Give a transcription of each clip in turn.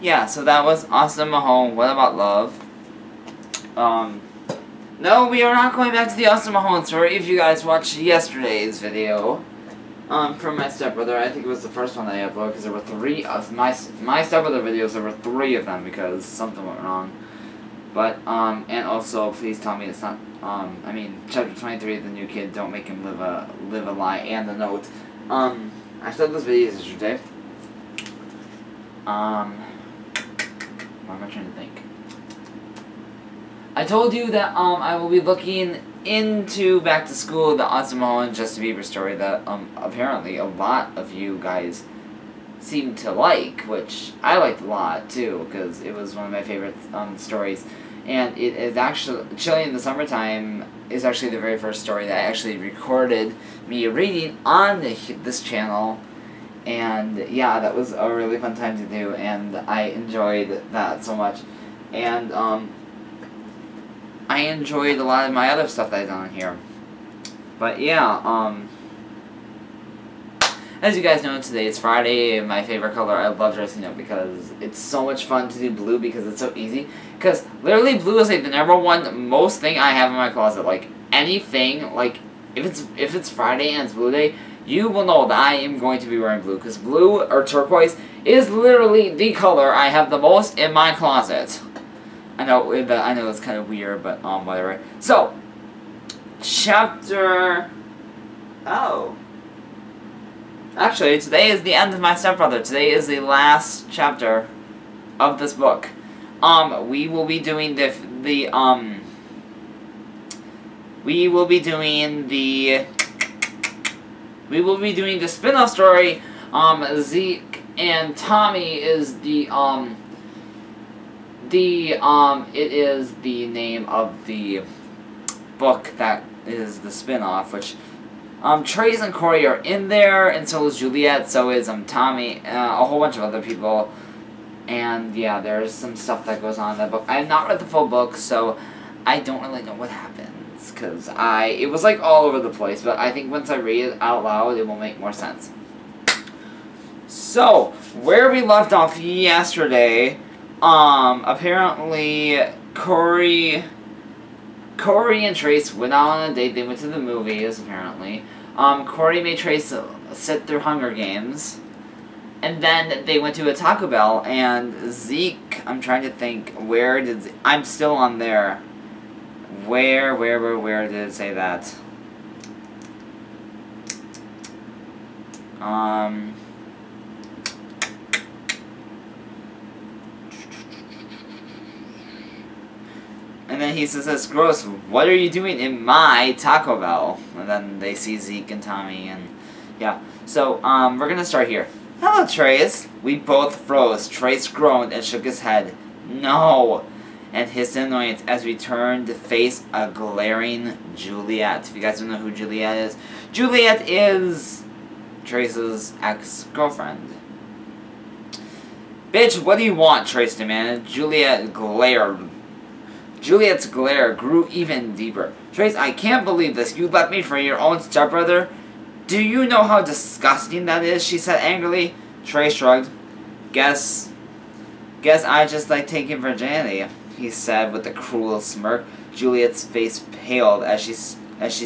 Yeah, so that was Austin Mahone. What about love? No, we are not going back to the Austin Mahone story. If you guys watched yesterday's video, from my stepbrother, I think it was the first one that I uploaded, because there were 3 of my stepbrother videos, there were 3 of them, because something went wrong. But, and also, please tell me it's not, I mean, chapter 23, the new kid, don't make him live a lie, and the note. I started this video yesterday. What am I trying to think? I told you that, I will be looking into Back to School, the Austin Mahone Justin Bieber story that, apparently a lot of you guys seem to like, which I liked a lot, too, because it was one of my favorite, stories. And it is actually, Chilling in the Summertime is actually the very first story that I actually recorded me reading on this channel. And, yeah, that was a really fun time to do, and I enjoyed that so much. And, I enjoyed a lot of my other stuff that I've done here. But yeah, as you guys know, today is Friday, my favorite color. I love dressing up because it's so much fun to do blue because it's so easy. Because literally blue is like the #1 most thing I have in my closet. Like anything, like if it's Friday and it's blue day, you will know that I am going to be wearing blue. Because blue or turquoise is literally the color I have the most in my closet. I know it's kind of weird, but whatever. So, actually, today is the end of my stepbrother. Today is the last chapter of this book. We will be doing the spin-off story. Zeke and Tommy is it is the name of the book that is the spin-off, which, Trace and Corey are in there, and so is Juliet, so is, Tommy, a whole bunch of other people, and, yeah, there's some stuff that goes on in that book. I have not read the full book, so I don't really know what happens, because it was, like, all over the place, but I think once I read it out loud, it will make more sense. So, where we left off yesterday, apparently, Corey and Trace went out on a date. They went to the movies, apparently. Corey made Trace sit through Hunger Games. And then they went to a Taco Bell, and Zeke, I'm trying to think, I'm still on there. Where did it say that? And then he says, "That's gross. What are you doing in my Taco Bell?" And then they see Zeke and Tommy, and yeah. So, we're gonna start here. "Hello, Trace." We both froze. Trace groaned and shook his head. "No!" and hissed in annoyance as we turned to face a glaring Juliet. If you guys don't know who Juliet is Trace's ex-girlfriend. "Bitch, what do you want?" Trace demanded. Juliet's glare grew even deeper. "Trace, I can't believe this. You left me for your own stepbrother? Do you know how disgusting that is?" she said angrily. Trace shrugged. Guess I just like taking virginity," he said with a cruel smirk. Juliet's face paled as she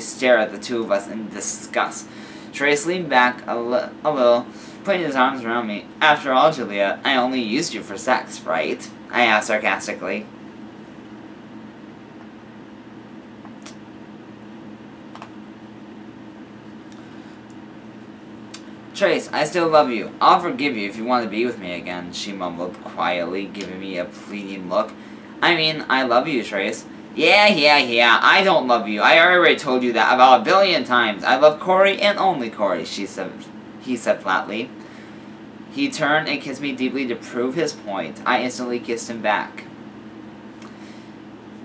stared at the two of us in disgust. Trace leaned back a little, putting his arms around me. "After all, Juliet, I only used you for sex, right?" I asked sarcastically. "Trace, I still love you. I'll forgive you if you want to be with me again," she mumbled quietly, giving me a pleading look. "I mean, I love you, Trace." Yeah, I don't love you. I already told you that about 1 billion times. I love Corey and only Corey," he said flatly. He turned and kissed me deeply to prove his point. I instantly kissed him back.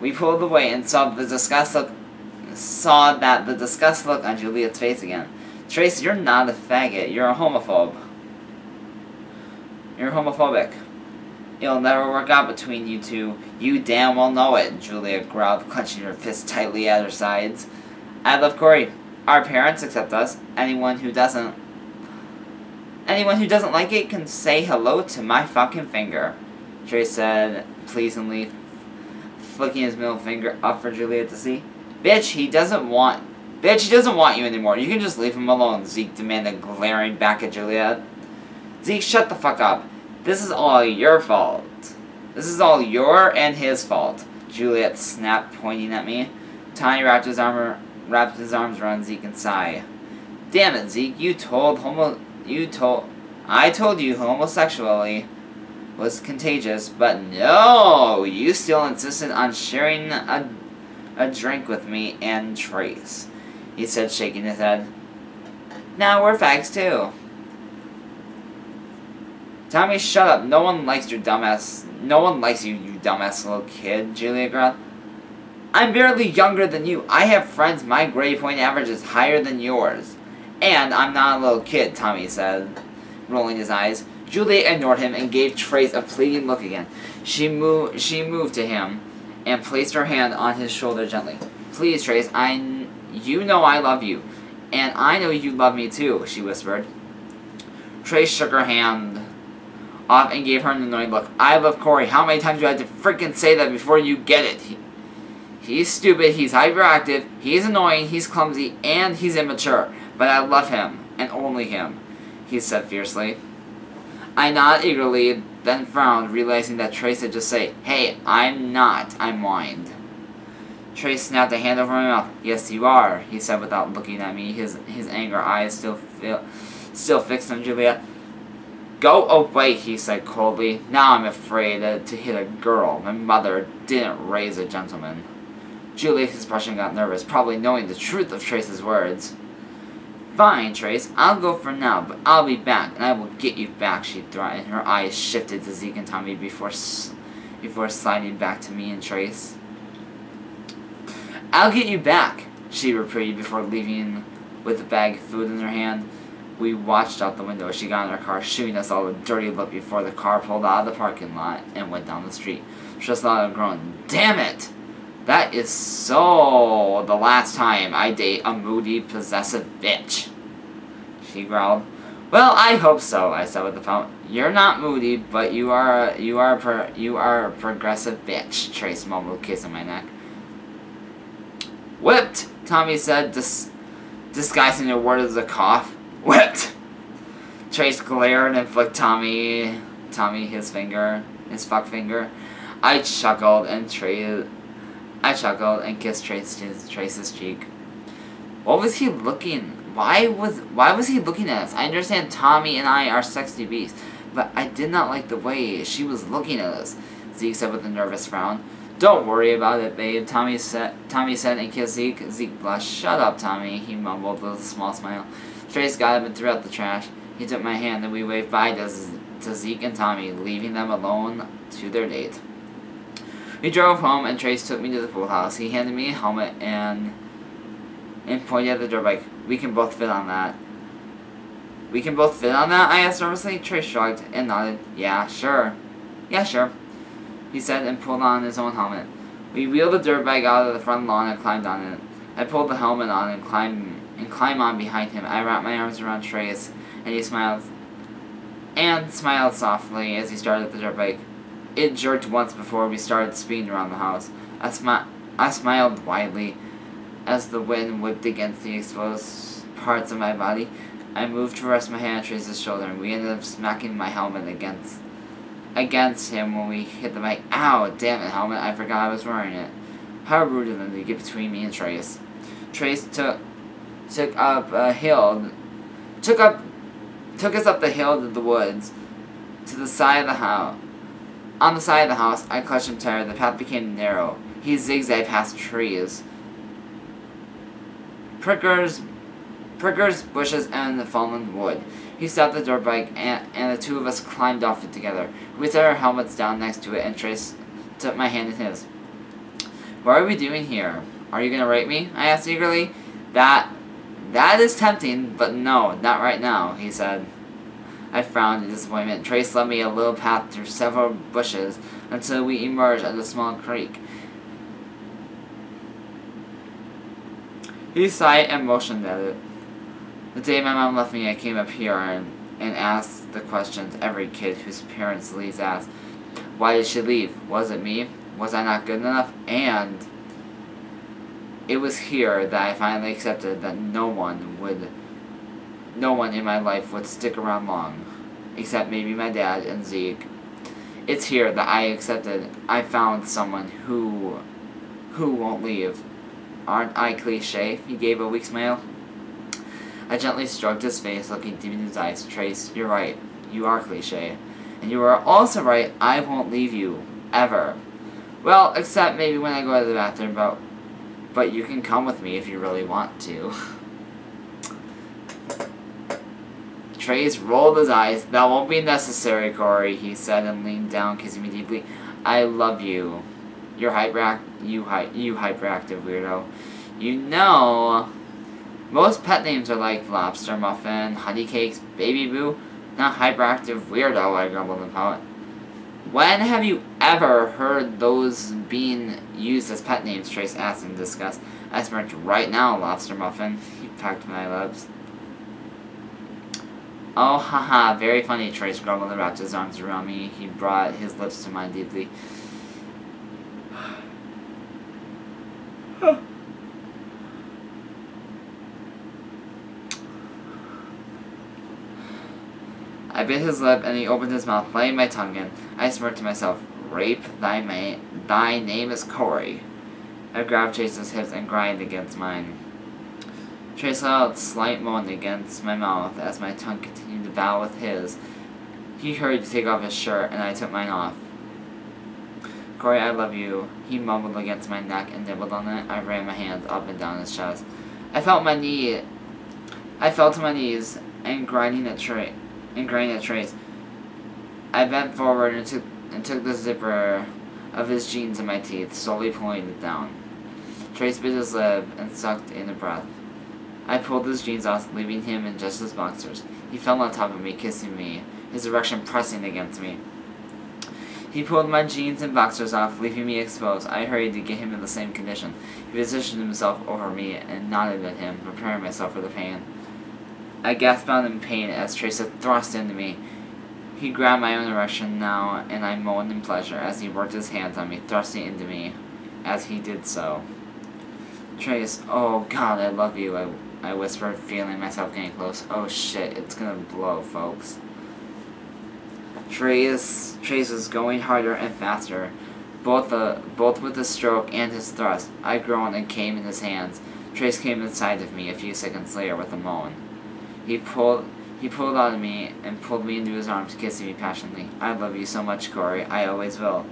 We pulled away and saw that the disgust look on Juliet's face again. "Trace, you're not a faggot. You're a homophobe. You're homophobic. It'll never work out between you two. You damn well know it," Juliet growled, clenching her fists tightly at her sides. "I love Corey. Our parents accept us. Anyone who doesn't like it can say hello to my fucking finger." Trace said pleasantly, flicking his middle finger up for Juliet to see. Bitch, he doesn't want you anymore. You can just leave him alone, Zeke demanded, glaring back at Juliet. Zeke, shut the fuck up. This is all your fault. This is all your and his fault, Juliet snapped, pointing at me. Tommy wrapped his arms around Zeke and sighed. Damn it, Zeke, I told you homosexuality was contagious, but no, you still insisted on sharing a drink with me and Trace, he said, shaking his head. Now we're fags too. Tommy, shut up. No one likes you, you dumbass little kid, Julia growled. I'm barely younger than you. I have friends my grade point average is higher than yours. And I'm not a little kid, Tommy said, rolling his eyes. Julia ignored him and gave Trace a pleading look again. She moved to him and placed her hand on his shoulder gently. Please, Trace, you know I love you. And I know you love me too, she whispered. Trace shook her hand off and gave her an annoyed look. I love Corey. How many times do I have to freaking say that before you get it? He's stupid, he's hyperactive, he's annoying, he's clumsy, and he's immature. But I love him, and only him, he said fiercely. I nodded eagerly, then frowned, realizing that Trace had just said, Hey, I'm not, I'm whined. Trace snapped a hand over my mouth. Yes, you are, he said without looking at me, his anger eyes still fixed on Juliet. Go away, he said coldly. Now I'm afraid to hit a girl. My mother didn't raise a gentleman. Juliet's expression got nervous, probably knowing the truth of Trace's words. Fine, Trace, I'll go for now, but I'll be back, and I will get you back, she threatened. Her eyes shifted to Zeke and Tommy before sliding back to me and Trace. I'll get you back, she repeated before leaving with a bag of food in her hand. We watched out the window as she got in her car, shooting us all a dirty look before the car pulled out of the parking lot and went down the street. Trace let out a groan. Damn it! That is so the last time I date a moody, possessive bitch, she growled. Well, I hope so, I said with a pout. You're not moody, but you are a progressive bitch, Trace mumbled, kissing my neck. Whipped, Tommy said, disguising the word as a cough. Whipped! Trace glared and flicked Tommy his fuck finger. I chuckled and kissed Trace's cheek. What was he looking? Why was he looking at us? I understand Tommy and I are sexy beasts, but I did not like the way she was looking at us, Zeke said with a nervous frown. Don't worry about it, babe, Tommy said and kissed Zeke. Zeke blushed. Shut up, Tommy, he mumbled with a small smile. Trace got up and threw out the trash. He took my hand and we waved bye to Zeke and Tommy, leaving them alone to their date. We drove home and Trace took me to the pool house. He handed me a helmet and pointed at the dirt bike. We can both fit on that. We can both fit on that? I asked nervously. Trace shrugged and nodded. Yeah, sure. Yeah, sure, he said and pulled on his own helmet. We wheeled the dirt bike out of the front lawn and climbed on it. I pulled the helmet on and climbed on behind him. I wrapped my arms around Trace and he smiled softly as he started the dirt bike. It jerked once before we started speeding around the house. I smiled widely as the wind whipped against the exposed parts of my body. I moved to rest my hand on Trace's shoulder, and we ended up smacking my helmet against him when we hit the bike. Ow, damn it, helmet, I forgot I was wearing it. How rude of them to get between me and Trace. Trace took us up the hill to the woods, to the side of the house. On the side of the house, I clutched him tight. The path became narrow. He zigzagged past trees, prickers, bushes, and the fallen wood. He stopped the dirt bike, and the two of us climbed off it together. We set our helmets down next to it, and Trace took my hand in his. What are we doing here? Are you gonna rape me? I asked eagerly. That is tempting, but no, not right now, he said. I frowned in disappointment. Trace led me a little path through several bushes until we emerged at a small creek. He sighed and motioned at it. The day my mom left me, I came up here and asked the questions every kid whose parents leaves ask. Why did she leave? Was it me? Was I not good enough? And it was here that I finally accepted that no one in my life would stick around long, except maybe my dad and Zeke. It's here that I accepted I found someone who won't leave. Aren't I cliche? He gave a weak smile. I gently stroked his face, looking deep in his eyes. Trace, you're right. You are cliche. And you are also right, I won't leave you. Ever. Well, except maybe when I go to the bathroom, but you can come with me if you really want to. Trace rolled his eyes. That won't be necessary, Corey, he said and leaned down, kissing me deeply. I love you. You're you hyperactive weirdo. You know, most pet names are like Lobster Muffin, Honey Cakes, Baby Boo. Not hyperactive weirdo, I grumbled in poet. When have you ever heard those being used as pet names? Trace asked in disgust. I smirked. Right now, Lobster Muffin. He pecked my lips. Oh, haha, very funny, Trace grumbled and wrapped his arms around me. He brought his lips to mine deeply. I bit his lip, and he opened his mouth, letting my tongue in. I smirked to myself. Rape, thy name is Corey. I grabbed Trace's hips and grinded against mine. Trace let out a slight moan against my mouth as my tongue continued to battle with his. He hurried to take off his shirt, and I took mine off. Corey, I love you. He mumbled against my neck and nibbled on it. I ran my hands up and down his chest. I fell to my knees and grinding at Trace. I bent forward and took the zipper of his jeans in my teeth, slowly pulling it down. Trace bit his lip and sucked in a breath. I pulled his jeans off, leaving him in just his boxers. He fell on top of me, kissing me, his erection pressing against me. He pulled my jeans and boxers off, leaving me exposed. I hurried to get him in the same condition. He positioned himself over me and nodded at him, preparing myself for the pain. I gasped out in pain as Trace thrust into me. He grabbed my own erection now, and I moaned in pleasure as he worked his hands on me, thrusting into me as he did so. Trace, oh God, I love you, I whispered, feeling myself getting close. Oh shit, it's gonna blow, folks. Trace was going harder and faster, both with his stroke and his thrust. I groaned and came in his hands. Trace came inside of me a few seconds later with a moan. He pulled out of me and pulled me into his arms, kissing me passionately. I love you so much, Corey. I always will.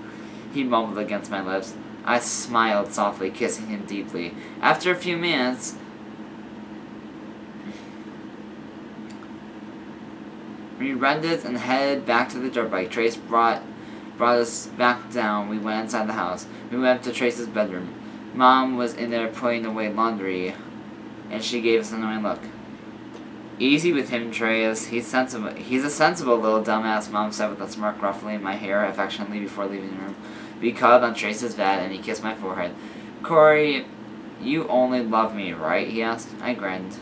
He mumbled against my lips. I smiled softly, kissing him deeply. After a few minutes, we rented and headed back to the dirt bike. Trace brought us back down. We went inside the house. We went up to Trace's bedroom. Mom was in there putting away laundry, and she gave us an annoying look. Easy with him, Trace. He's sensible. He's a sensible little dumbass, Mom said with a smirk ruffling my hair affectionately before leaving the room. We cuddled on Trace's bed, and he kissed my forehead. Corey, you only love me, right? He asked. I grinned.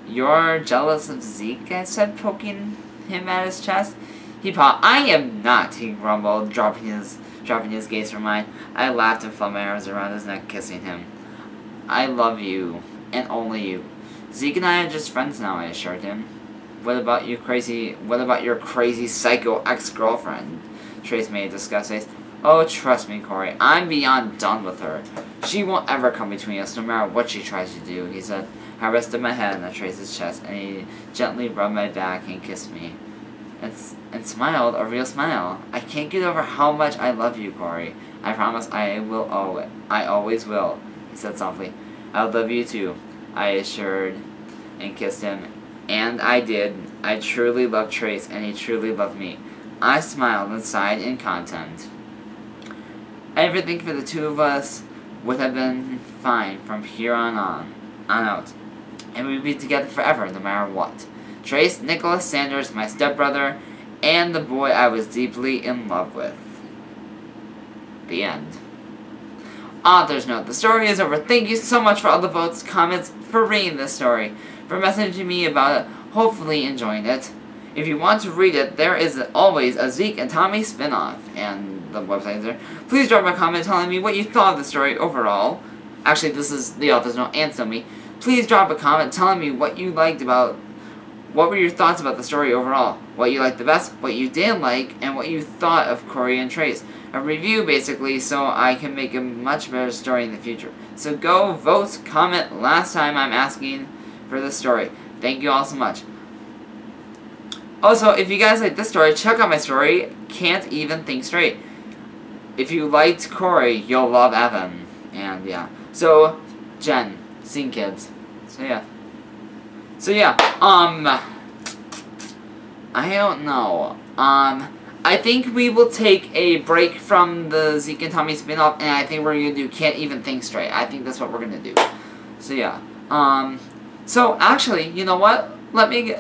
You're jealous of Zeke? I said, poking him at his chest. He paused. I am not, he grumbled, dropping his gaze from mine. I laughed and flung my arms around his neck, kissing him. I love you, and only you. Zeke and I are just friends now, I assured him. What about your crazy psycho ex-girlfriend? Trace made a disgusted face. Oh, trust me, Corey, I'm beyond done with her. She won't ever come between us, no matter what she tries to do, he said. I rested my head on Trace's chest, and he gently rubbed my back and kissed me. And smiled, a real smile. I can't get over how much I love you, Corey. I promise I always will, he said softly. I love you too, I assured and kissed him. And I did. I truly loved Trace, and he truly loved me. I smiled and sighed in content. Everything for the two of us would have been fine from here on out. And we'd be together forever, no matter what. Trace, Nicholas Sanders, my stepbrother, and the boy I was deeply in love with. The end. Author's note. The story is over. Thank you so much for all the votes, comments, for reading this story, for messaging me about it, hopefully enjoying it. If you want to read it, there is always a Zeke and Tommy spin-off, and the website is there. Please drop a comment telling me what you thought of the story overall. Actually, this is the author's note and still me. Please drop a comment telling me what you liked about, what were your thoughts about the story overall, what you liked the best, what you didn't like, and what you thought of Corey and Trace. A review, basically, so I can make a much better story in the future. So go vote, comment last time I'm asking for the story. Thank you all so much. Also, if you guys like this story, check out my story, Can't Even Think Straight. If you liked Corey, you'll love Evan. And yeah. So, Jen, Scene Kids. So yeah. I don't know. I think we will take a break from the Zeke and Tommy spin-off, and I think we're gonna do Can't Even Think Straight. I think that's what we're gonna do. So yeah. So actually, you know what? Let me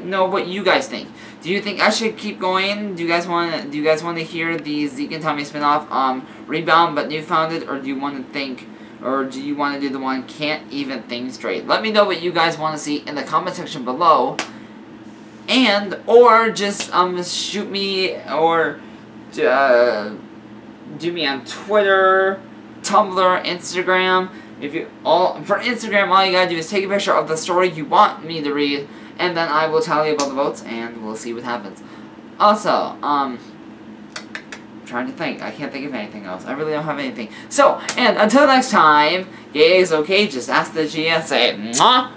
know what you guys think. Do you think I should keep going? Do you guys want to hear the Zeke and Tommy spin-off, Rebound but New Founded, or do you want to do the one Can't Even Think Straight? Let me know what you guys want to see in the comment section below. And, or just, shoot me, or, do me on Twitter, Tumblr, Instagram. For Instagram, all you gotta do is take a picture of the story you want me to read, and then I will tell you about the votes, and we'll see what happens. Also, trying to think. I can't think of anything else. I really don't have anything. So, and until next time, guys, okay, just ask the GS, say, mwah!